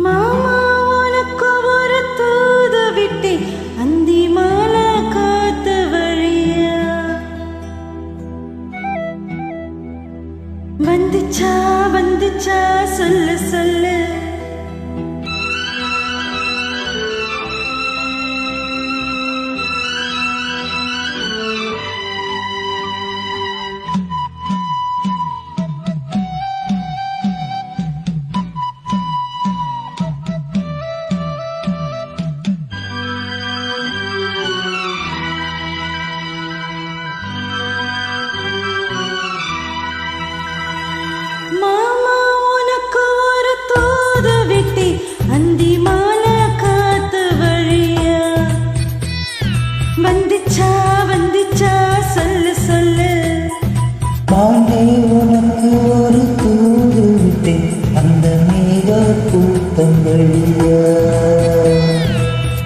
மாமா உனக்கு ஒரு தூது விட்டு அந்தி மாலை காத்து வழியா வந்துச்சா வந்துச்சா சொல்லு சொல்லு மாமா உனக்கு ஒரு தூது விட்டு அந்தி மாலை காத்து வழியா வந்துச்சா வந்துச்சா சொல்லு சொல்லு மானே உனக்கு ஒரு தூது விட்டு அந்த மேக கூட்டம் வழியா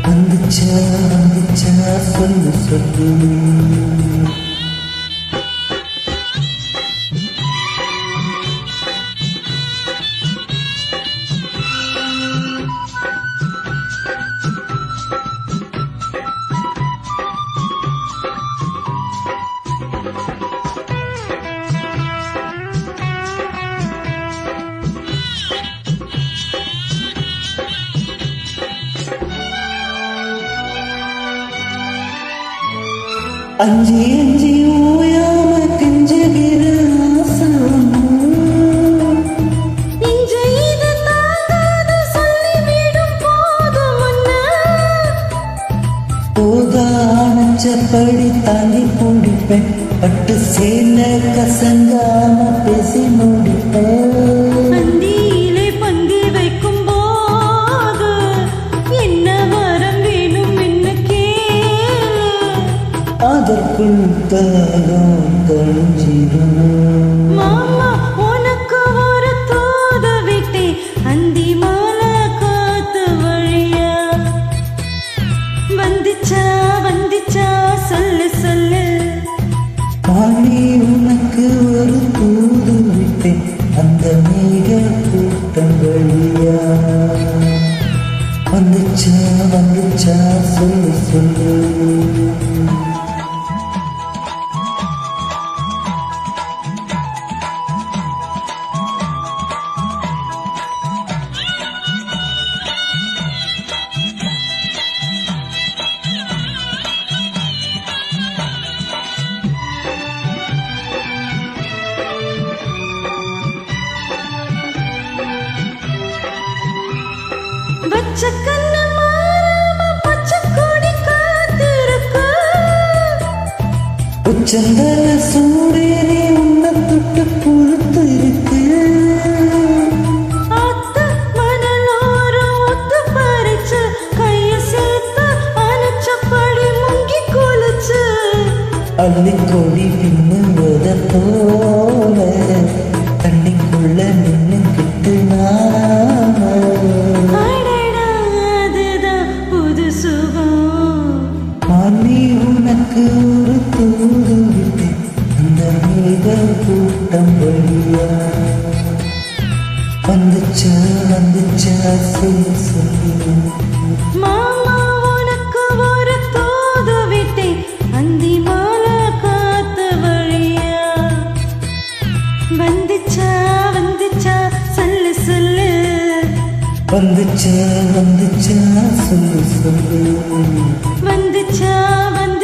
வந்துச்சா வந்துச்சா சொல்லு சொல்லு அஞ்சி அஞ்சி ஓயாம கெஞ்சுகிற ஆசை நெஞ்ச இது தாங்காது சொல்லிவிடும் போதும் முன்ன போதா அணைச்சபடி தாங்கி பிடிப்பேன் பட்டு சேல கசங்காம பேசி முடிப்பேன் அந்தியிலே பந்தி வைக்கும் போது என்ன வரம் வேணும் என்ன கேளு அதற்குள் தாகம் கழிஞ்சிடும் மாமா உனக்கு ஒரு தூது விட்டு அந்தி மாலை காத்து வழியா வந்துச்சா வந்துச்சா சொல்லு சொல்லு பாணி உனக்கு ஒரு தூது விட்டேன் அந்த மேக கூட்டம் வழியா வந்துச்சா வந்துச்சா சொல்லு சொல்லு வச்ச கண்ணு மாறாம பச்சை கொடி காத்திருக்கு உச்சந்தல சூடேறி உன்னை தொட்டு பொறுத்து இருக்கு அத்த மணலோரம் ஒத்து பறிச்சு கைய சேர்த்து அணைச்சபடி முங்கி குளிச்சு அள்ளிக்கொடி பின்னுவத போல தண்ணிக்குள்ள நின்னுக்கிட்டு நாம அடடா அதுதான் புது சுகம் மானி உனக்கு ஒரு தூது விட்டு அந்த மேக கூட்டம் வழியா வந்துச்சா வந்துச்சா சொல்லு சொல்லு மாமா உனக்கு ஒரு தூது விட்டு அந்தி மாலை காத்து வழியா வந்துச்சா வந்துச்சா சொல்லு சொல்லு வந்துச்சா வந்துச்சா சொல்லு சொல்லு வந்துச்சா வந்து